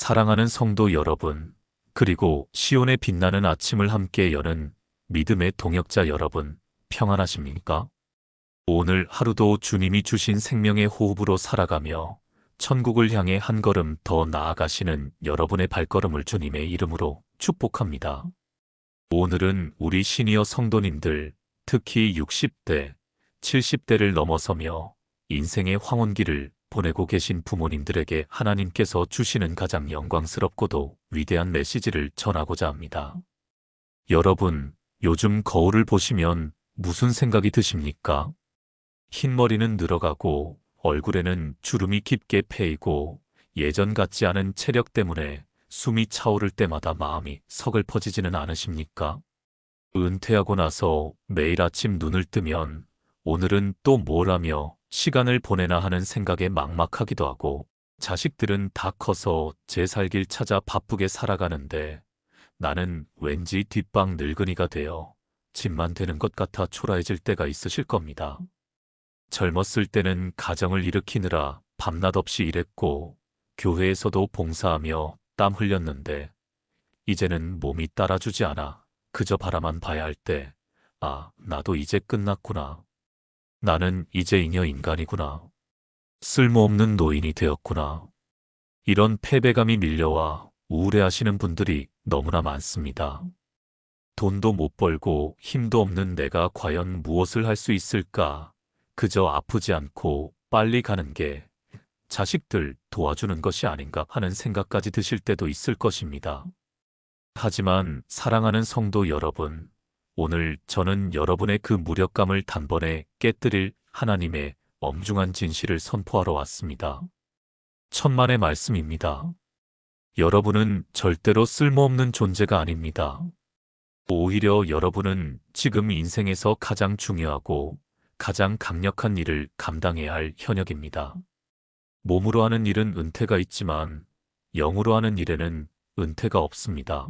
사랑하는 성도 여러분, 그리고 시온의 빛나는 아침을 함께 여는 믿음의 동역자 여러분, 평안하십니까? 오늘 하루도 주님이 주신 생명의 호흡으로 살아가며 천국을 향해 한 걸음 더 나아가시는 여러분의 발걸음을 주님의 이름으로 축복합니다. 오늘은 우리 시니어 성도님들, 특히 60대, 70대를 넘어서며 인생의 황혼기를 보내고 계신 부모님들에게 하나님께서 주시는 가장 영광스럽고도 위대한 메시지를 전하고자 합니다. 여러분, 요즘 거울을 보시면 무슨 생각이 드십니까? 흰머리는 늘어가고 얼굴에는 주름이 깊게 패이고 예전 같지 않은 체력 때문에 숨이 차오를 때마다 마음이 서글퍼지지는 않으십니까? 은퇴하고 나서 매일 아침 눈을 뜨면 오늘은 또 뭘 하며 시간을 보내나 하는 생각에 막막하기도 하고, 자식들은 다 커서 제 살 길 찾아 바쁘게 살아가는데 나는 왠지 뒷방 늙은이가 되어 집만 되는 것 같아 초라해질 때가 있으실 겁니다. 젊었을 때는 가정을 일으키느라 밤낮 없이 일했고 교회에서도 봉사하며 땀 흘렸는데 이제는 몸이 따라주지 않아 그저 바라만 봐야 할 때, 아, 나도 이제 끝났구나. 나는 이제 잉여 인간이구나. 쓸모없는 노인이 되었구나. 이런 패배감이 밀려와 우울해하시는 분들이 너무나 많습니다. 돈도 못 벌고 힘도 없는 내가 과연 무엇을 할 수 있을까? 그저 아프지 않고 빨리 가는 게 자식들 도와주는 것이 아닌가 하는 생각까지 드실 때도 있을 것입니다. 하지만 사랑하는 성도 여러분, 오늘 저는 여러분의 그 무력감을 단번에 깨뜨릴 하나님의 엄중한 진실을 선포하러 왔습니다. 천만의 말씀입니다. 여러분은 절대로 쓸모없는 존재가 아닙니다. 오히려 여러분은 지금 인생에서 가장 중요하고 가장 강력한 일을 감당해야 할 현역입니다. 몸으로 하는 일은 은퇴가 있지만 영으로 하는 일에는 은퇴가 없습니다.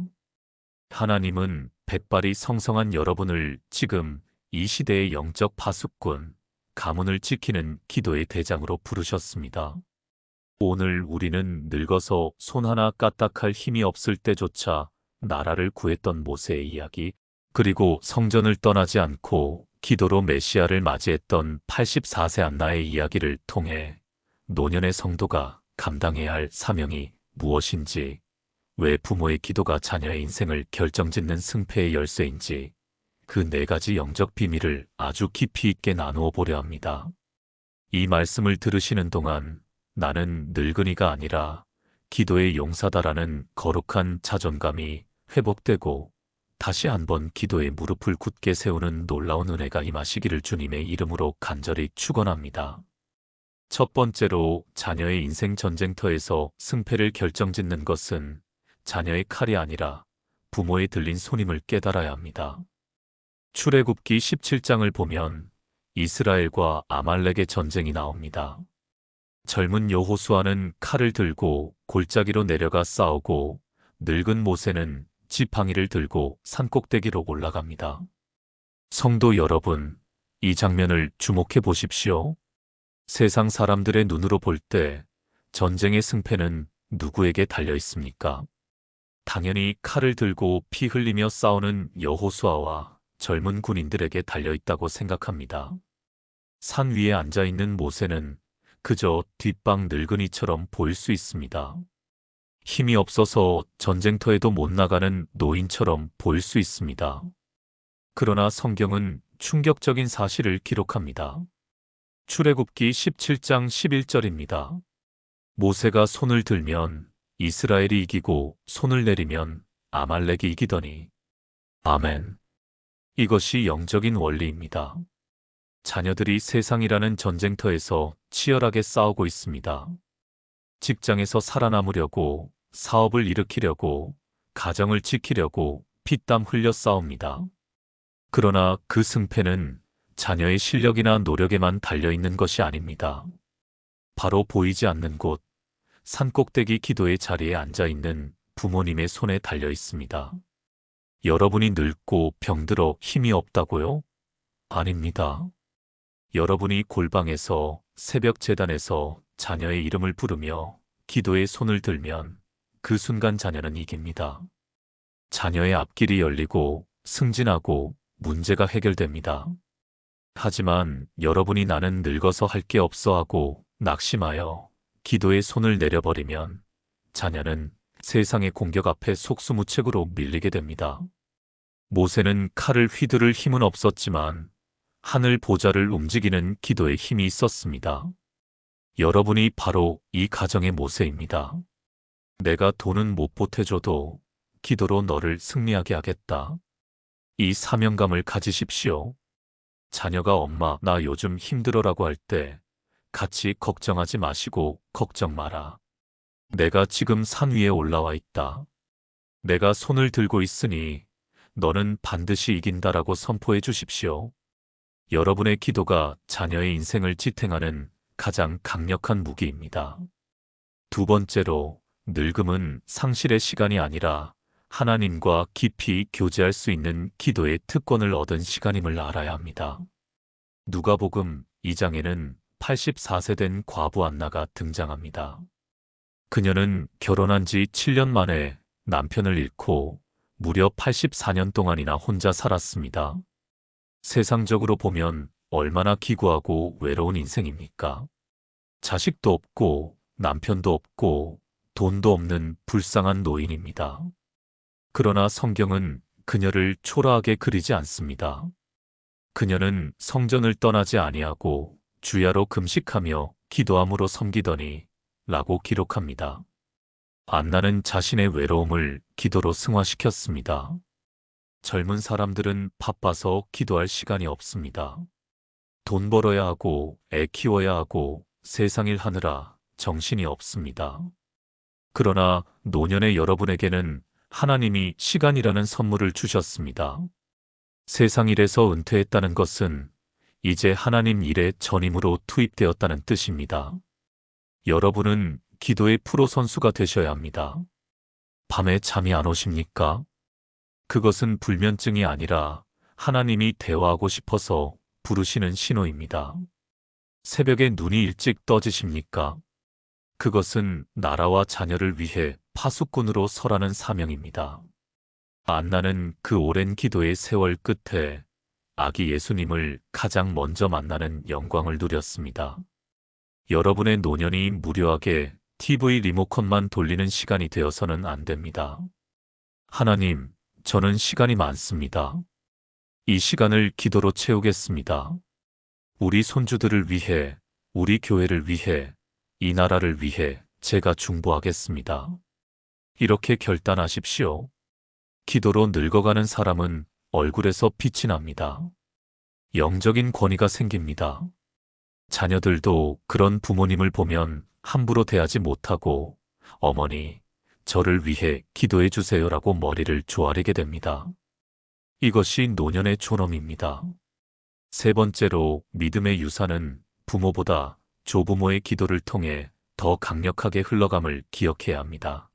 하나님은 백발이 성성한 여러분을 지금 이 시대의 영적 파수꾼, 가문을 지키는 기도의 대장으로 부르셨습니다. 오늘 우리는 늙어서 손 하나 까딱할 힘이 없을 때조차 나라를 구했던 모세의 이야기, 그리고 성전을 떠나지 않고 기도로 메시아를 맞이했던 84세 안나의 이야기를 통해 노년의 성도가 감당해야 할 사명이 무엇인지, 왜 부모의 기도가 자녀의 인생을 결정짓는 승패의 열쇠인지, 그 네 가지 영적 비밀을 아주 깊이 있게 나누어 보려 합니다. 이 말씀을 들으시는 동안 나는 늙은이가 아니라 기도의 용사다라는 거룩한 자존감이 회복되고 다시 한번 기도의 무릎을 굳게 세우는 놀라운 은혜가 임하시기를 주님의 이름으로 간절히 축원합니다. 첫 번째로, 자녀의 인생 전쟁터에서 승패를 결정짓는 것은 자녀의 칼이 아니라 부모의 들린 손임을 깨달아야 합니다. 출애굽기 17장을 보면 이스라엘과 아말렉의 전쟁이 나옵니다. 젊은 여호수아는 칼을 들고 골짜기로 내려가 싸우고 늙은 모세는 지팡이를 들고 산꼭대기로 올라갑니다. 성도 여러분, 이 장면을 주목해 보십시오. 세상 사람들의 눈으로 볼 때 전쟁의 승패는 누구에게 달려 있습니까? 당연히 칼을 들고 피 흘리며 싸우는 여호수아와 젊은 군인들에게 달려 있다고 생각합니다. 산 위에 앉아 있는 모세는 그저 뒷방 늙은이처럼 보일 수 있습니다. 힘이 없어서 전쟁터에도 못 나가는 노인처럼 보일 수 있습니다. 그러나 성경은 충격적인 사실을 기록합니다. 출애굽기 17장 11절입니다. 모세가 손을 들면 이스라엘이 이기고 손을 내리면 아말렉이 이기더니. 아멘. 이것이 영적인 원리입니다. 자녀들이 세상이라는 전쟁터에서 치열하게 싸우고 있습니다. 직장에서 살아남으려고, 사업을 일으키려고, 가정을 지키려고 피땀 흘려 싸웁니다. 그러나 그 승패는 자녀의 실력이나 노력에만 달려있는 것이 아닙니다. 바로 보이지 않는 곳, 산꼭대기 기도의 자리에 앉아있는 부모님의 손에 달려 있습니다. 여러분이 늙고 병들어 힘이 없다고요? 아닙니다. 여러분이 골방에서 새벽 제단에서 자녀의 이름을 부르며 기도의 손을 들면 그 순간 자녀는 이깁니다. 자녀의 앞길이 열리고 승진하고 문제가 해결됩니다. 하지만 여러분이 나는 늙어서 할 게 없어 하고 낙심하여 기도에 손을 내려버리면 자녀는 세상의 공격 앞에 속수무책으로 밀리게 됩니다. 모세는 칼을 휘두를 힘은 없었지만 하늘 보좌를 움직이는 기도에 힘이 있었습니다. 여러분이 바로 이 가정의 모세입니다. 내가 돈은 못 보태줘도 기도로 너를 승리하게 하겠다. 이 사명감을 가지십시오. 자녀가 엄마, 나 요즘 힘들어라고 할 때 같이 걱정하지 마시고 걱정 마라. 내가 지금 산 위에 올라와 있다. 내가 손을 들고 있으니 너는 반드시 이긴다라고 선포해 주십시오. 여러분의 기도가 자녀의 인생을 지탱하는 가장 강력한 무기입니다. 두 번째로, 늙음은 상실의 시간이 아니라 하나님과 깊이 교제할 수 있는 기도의 특권을 얻은 시간임을 알아야 합니다. 누가복음 2장에는 84세 된 과부 안나가 등장합니다. 그녀는 결혼한 지 7년 만에 남편을 잃고 무려 84년 동안이나 혼자 살았습니다. 세상적으로 보면 얼마나 기구하고 외로운 인생입니까? 자식도 없고 남편도 없고 돈도 없는 불쌍한 노인입니다. 그러나 성경은 그녀를 초라하게 그리지 않습니다. 그녀는 성전을 떠나지 아니하고 주야로 금식하며 기도함으로 섬기더니 라고 기록합니다. 안나는 자신의 외로움을 기도로 승화시켰습니다. 젊은 사람들은 바빠서 기도할 시간이 없습니다. 돈 벌어야 하고 애 키워야 하고 세상 일 하느라 정신이 없습니다. 그러나 노년의 여러분에게는 하나님이 시간이라는 선물을 주셨습니다. 세상 일에서 은퇴했다는 것은 이제 하나님 일에 전임으로 투입되었다는 뜻입니다. 여러분은 기도의 프로 선수가 되셔야 합니다. 밤에 잠이 안 오십니까? 그것은 불면증이 아니라 하나님이 대화하고 싶어서 부르시는 신호입니다. 새벽에 눈이 일찍 떠지십니까? 그것은 나라와 자녀를 위해 파수꾼으로 서라는 사명입니다. 안나는 그 오랜 기도의 세월 끝에 아기 예수님을 가장 먼저 만나는 영광을 누렸습니다. 여러분의 노년이 무료하게 TV 리모컨만 돌리는 시간이 되어서는 안 됩니다. 하나님, 저는 시간이 많습니다. 이 시간을 기도로 채우겠습니다. 우리 손주들을 위해, 우리 교회를 위해, 이 나라를 위해 제가 중보하겠습니다. 이렇게 결단하십시오. 기도로 늙어가는 사람은 얼굴에서 빛이 납니다. 영적인 권위가 생깁니다. 자녀들도 그런 부모님을 보면 함부로 대하지 못하고 어머니, 저를 위해 기도해 주세요라고 머리를 조아리게 됩니다. 이것이 노년의 존엄입니다. 세 번째로, 믿음의 유산은 부모보다 조부모의 기도를 통해 더 강력하게 흘러감을 기억해야 합니다.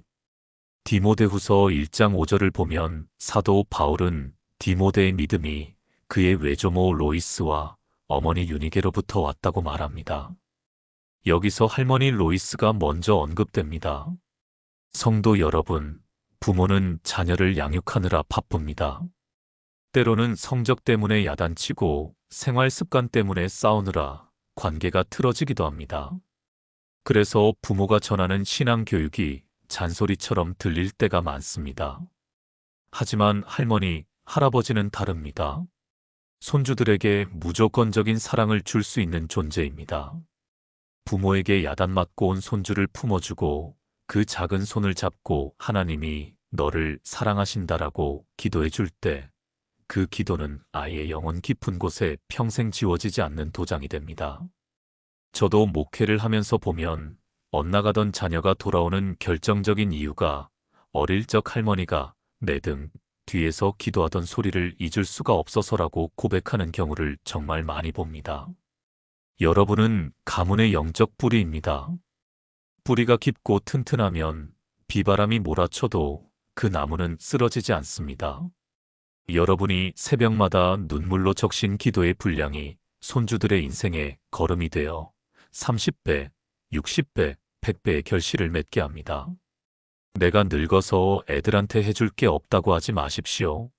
디모데후서 1장 5절을 보면 사도 바울은 디모데의 믿음이 그의 외조모 로이스와 어머니 유니게로부터 왔다고 말합니다. 여기서 할머니 로이스가 먼저 언급됩니다. 성도 여러분, 부모는 자녀를 양육하느라 바쁩니다. 때로는 성적 때문에 야단치고 생활 습관 때문에 싸우느라 관계가 틀어지기도 합니다. 그래서 부모가 전하는 신앙 교육이 잔소리처럼 들릴 때가 많습니다. 하지만 할머니, 할아버지는 다릅니다. 손주들에게 무조건적인 사랑을 줄 수 있는 존재입니다. 부모에게 야단맞고 온 손주를 품어주고 그 작은 손을 잡고 하나님이 너를 사랑하신다라고 기도해 줄 때 그 기도는 아이의 영혼 깊은 곳에 평생 지워지지 않는 도장이 됩니다. 저도 목회를 하면서 보면 엇나가던 자녀가 돌아오는 결정적인 이유가 어릴 적 할머니가 내 등 뒤에서 기도하던 소리를 잊을 수가 없어서라고 고백하는 경우를 정말 많이 봅니다. 여러분은 가문의 영적 뿌리입니다. 뿌리가 깊고 튼튼하면 비바람이 몰아쳐도 그 나무는 쓰러지지 않습니다. 여러분이 새벽마다 눈물로 적신 기도의 분량이 손주들의 인생에 거름이 되어 30배, 60배, 100배의 결실을 맺게 합니다. 내가 늙어서 애들한테 해줄 게 없다고 하지 마십시오.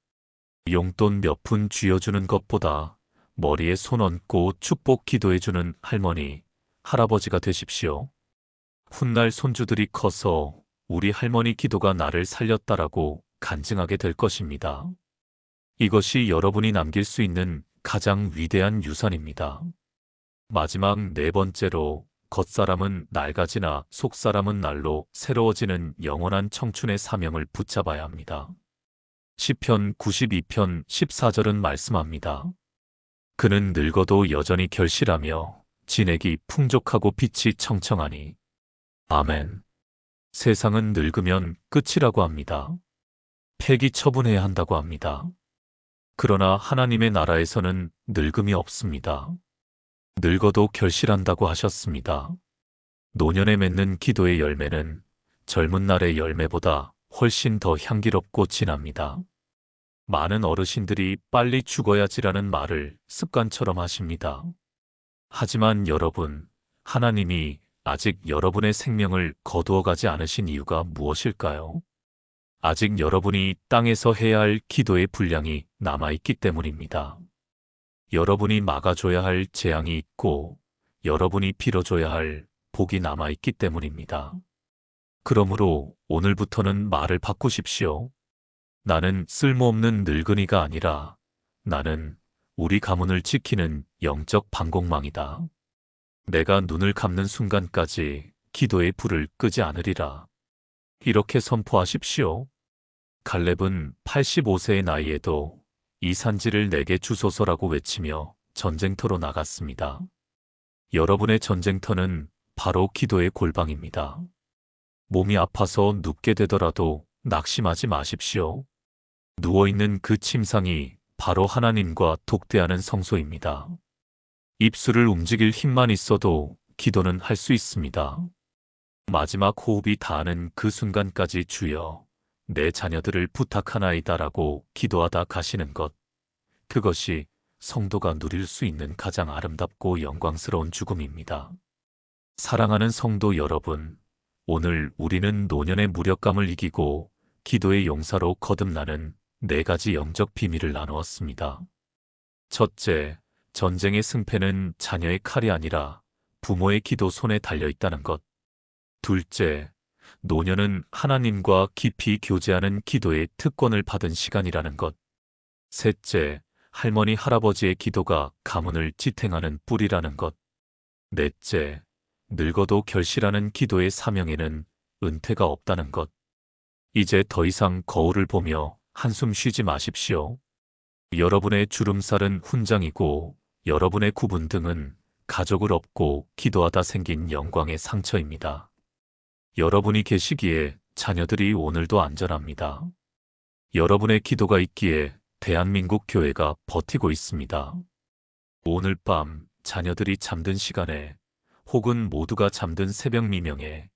용돈 몇 푼 쥐어주는 것보다 머리에 손 얹고 축복 기도해주는 할머니, 할아버지가 되십시오. 훗날 손주들이 커서 우리 할머니 기도가 나를 살렸다라고 간증하게 될 것입니다. 이것이 여러분이 남길 수 있는 가장 위대한 유산입니다. 마지막 네 번째로 겉사람은 낡아지나 속사람은 날로 새로워지는 영원한 청춘의 사명을 붙잡아야 합니다. 시편 92편 14절은 말씀합니다. 그는 늙어도 여전히 결실하며 진액이 풍족하고 빛이 청청하니. 아멘. 세상은 늙으면 끝이라고 합니다. 폐기 처분해야 한다고 합니다. 그러나 하나님의 나라에서는 늙음이 없습니다. 늙어도 결실한다고 하셨습니다. 노년에 맺는 기도의 열매는 젊은 날의 열매보다 훨씬 더 향기롭고 진합니다. 많은 어르신들이 빨리 죽어야지라는 말을 습관처럼 하십니다. 하지만 여러분, 하나님이 아직 여러분의 생명을 거두어 가지 않으신 이유가 무엇일까요? 아직 여러분이 땅에서 해야 할 기도의 분량이 남아있기 때문입니다. 여러분이 막아줘야 할 재앙이 있고 여러분이 빌어줘야 할 복이 남아있기 때문입니다. 그러므로 오늘부터는 말을 바꾸십시오. 나는 쓸모없는 늙은이가 아니라 나는 우리 가문을 지키는 영적 방공망이다. 내가 눈을 감는 순간까지 기도의 불을 끄지 않으리라. 이렇게 선포하십시오. 갈렙은 85세의 나이에도 이 산지를 내게 주소서라고 외치며 전쟁터로 나갔습니다. 여러분의 전쟁터는 바로 기도의 골방입니다. 몸이 아파서 눕게 되더라도 낙심하지 마십시오. 누워있는 그 침상이 바로 하나님과 독대하는 성소입니다. 입술을 움직일 힘만 있어도 기도는 할 수 있습니다. 마지막 호흡이 닿는 그 순간까지 주여, 내 자녀들을 부탁하나이다라고 기도하다 가시는 것. 그것이 성도가 누릴 수 있는 가장 아름답고 영광스러운 죽음입니다. 사랑하는 성도 여러분, 오늘 우리는 노년의 무력감을 이기고 기도의 용사로 거듭나는 4가지 영적 비밀을 나누었습니다. 첫째, 전쟁의 승패는 자녀의 칼이 아니라 부모의 기도 손에 달려있다는 것. 둘째, 노년은 하나님과 깊이 교제하는 기도의 특권을 받은 시간이라는 것. 셋째, 할머니 할아버지의 기도가 가문을 지탱하는 뿌리라는 것. 넷째, 늙어도 결실하는 기도의 사명에는 은퇴가 없다는 것. 이제 더 이상 거울을 보며 한숨 쉬지 마십시오. 여러분의 주름살은 훈장이고 여러분의 굽은 등은 가족을 업고 기도하다 생긴 영광의 상처입니다. 여러분이 계시기에 자녀들이 오늘도 안전합니다. 여러분의 기도가 있기에 대한민국 교회가 버티고 있습니다. 오늘 밤 자녀들이 잠든 시간에 혹은 모두가 잠든 새벽 미명에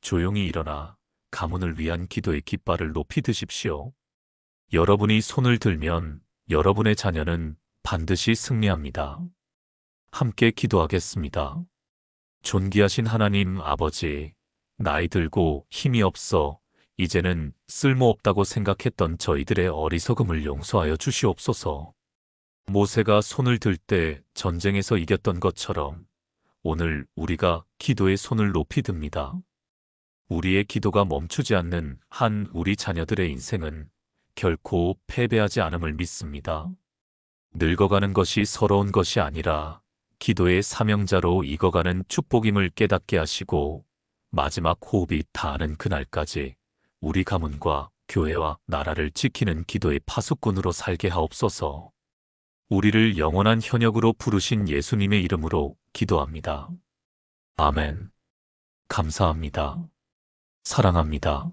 조용히 일어나 가문을 위한 기도의 깃발을 높이 드십시오. 여러분이 손을 들면 여러분의 자녀는 반드시 승리합니다. 함께 기도하겠습니다. 존귀하신 하나님 아버지, 나이 들고 힘이 없어 이제는 쓸모없다고 생각했던 저희들의 어리석음을 용서하여 주시옵소서. 모세가 손을 들 때 전쟁에서 이겼던 것처럼 오늘 우리가 기도의 손을 높이 듭니다. 우리의 기도가 멈추지 않는 한 우리 자녀들의 인생은 결코 패배하지 않음을 믿습니다. 늙어가는 것이 서러운 것이 아니라 기도의 사명자로 익어가는 축복임을 깨닫게 하시고 마지막 호흡이 닿는 그날까지 우리 가문과 교회와 나라를 지키는 기도의 파수꾼으로 살게 하옵소서. 우리를 영원한 현역으로 부르신 예수님의 이름으로 기도합니다. 아멘. 감사합니다. 사랑합니다.